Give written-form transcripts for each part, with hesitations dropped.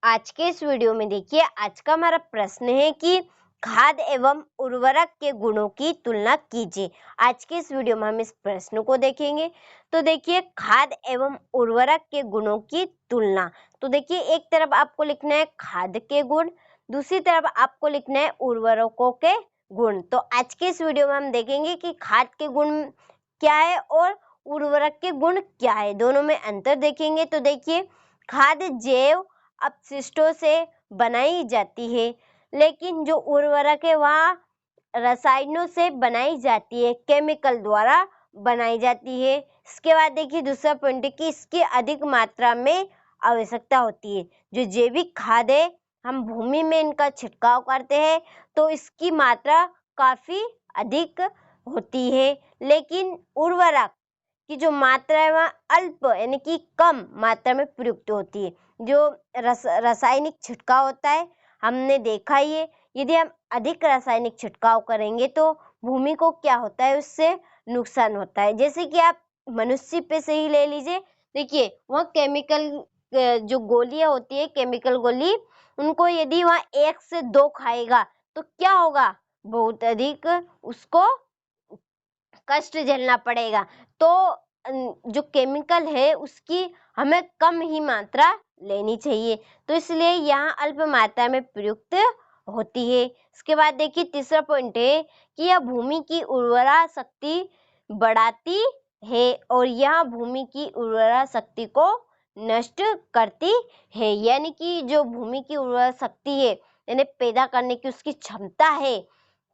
आज के इस वीडियो में देखिए, आज का हमारा प्रश्न है कि खाद एवं उर्वरक के गुणों की तुलना कीजिए। आज के इस वीडियो में हम इस प्रश्न को देखेंगे। तो देखिए, खाद एवं उर्वरक के गुणों की तुलना। तो देखिए, एक तरफ आपको लिखना है खाद के गुण, दूसरी तरफ आपको लिखना है उर्वरकों के गुण। तो आज के इस वीडियो में हम देखेंगे कि खाद के गुण क्या है और उर्वरक के गुण क्या है, दोनों में अंतर देखेंगे। तो देखिए, खाद जैव अपशिष्टों से बनाई जाती है, लेकिन जो उर्वरक है वह रसायनों से बनाई जाती है, केमिकल द्वारा बनाई जाती है। इसके बाद देखिए, दूसरा पॉइंट है कि इसकी अधिक मात्रा में आवश्यकता होती है। जो जैविक खाद है, हम भूमि में इनका छिड़काव करते हैं तो इसकी मात्रा काफी अधिक होती है, लेकिन उर्वरक की जो मात्रा है वह अल्प यानी कि कम मात्रा में प्रयुक्त होती है। जो रासायनिक छिड़काव होता है, हमने देखा ही है, यदि हम अधिक रासायनिक छिड़काव करेंगे तो भूमि को क्या होता है, उससे नुकसान होता है। जैसे कि आप मनुष्य पे से ही ले लीजिए, देखिए वह केमिकल जो गोलियां होती है, केमिकल गोली, उनको यदि वह 1 से 2 खाएगा तो क्या होगा, बहुत अधिक उसको कष्ट झेलना पड़ेगा। तो जो केमिकल है उसकी हमें कम ही मात्रा लेनी चाहिए, तो इसलिए यहाँ अल्प मात्रा में प्रयुक्त होती है। इसके बाद देखिए, तीसरा पॉइंट है कि यह भूमि की उर्वरा शक्ति बढ़ाती है और यह भूमि की उर्वरा शक्ति को नष्ट करती है। यानी कि जो भूमि की उर्वरा शक्ति है, यानी पैदा करने की उसकी क्षमता है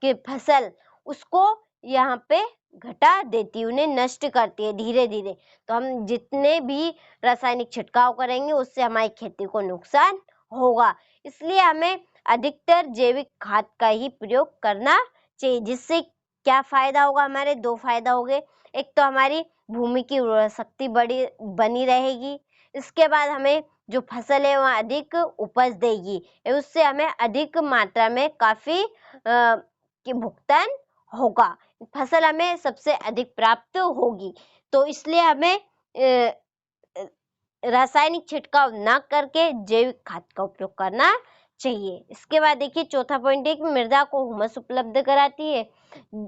कि फसल, उसको यहाँ पे घटा देती है, उन्हें नष्ट करती है धीरे धीरे। तो हम जितने भी रासायनिक छिड़काव करेंगे उससे हमारी खेती को नुकसान होगा, इसलिए हमें अधिकतर जैविक खाद का ही प्रयोग करना चाहिए। जिससे क्या फायदा होगा, हमारे 2 फायदा हो गए। एक तो हमारी भूमि की उर्वरा शक्ति बनी रहेगी, इसके बाद हमें जो फसल है वह अधिक उपज देगी, उससे हमें अधिक मात्रा में काफी की भुगतान होगा, फसल हमें सबसे अधिक प्राप्त होगी। तो इसलिए हमें रासायनिक छिड़काव ना करके जैविक खाद का उपयोग करना चाहिए। इसके बाद देखिए, चौथा पॉइंट है कि मृदा को हुमस उपलब्ध कराती है।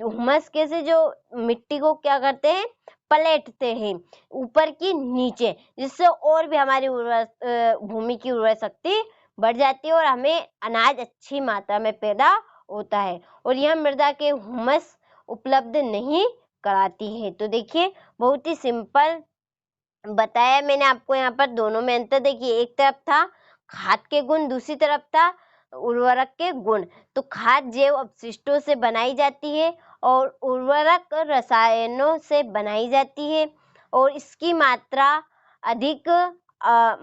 हुमस कैसे, जो मिट्टी को क्या करते हैं, पलटते हैं ऊपर की नीचे, जिससे और भी हमारी भूमि की उर्वरा शक्ति बढ़ जाती है और हमें अनाज अच्छी मात्रा में पैदा होता है, और यह मृदा के हुमस उपलब्ध नहीं कराती है। तो देखिए, बहुत ही सिंपल बताया मैंने आपको। यहाँ पर दोनों में अंतर देखिए, एक तरफ था खाद के गुण, दूसरी तरफ था उर्वरक के गुण। तो खाद जैव अपशिष्टों से बनाई जाती है और उर्वरक रसायनों से बनाई जाती है, और इसकी मात्रा अधिक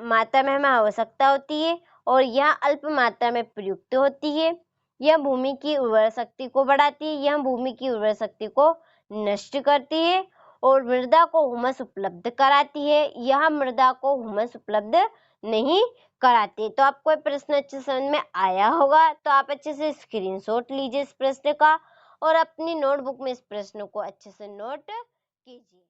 मात्रा में हमें आवश्यकता होती है और यह अल्प मात्रा में प्रयुक्त होती है। यह भूमि की उर्वरा शक्ति को बढ़ाती है, यह भूमि की उर्वरा शक्ति को नष्ट करती है और मृदा को हुमस उपलब्ध कराती है, यह मृदा को हुमस उपलब्ध नहीं कराती। तो आपको प्रश्न अच्छे समझ में आया होगा, तो आप अच्छे से स्क्रीनशॉट लीजिए इस प्रश्न का और अपनी नोटबुक में इस प्रश्न को अच्छे से नोट कीजिए।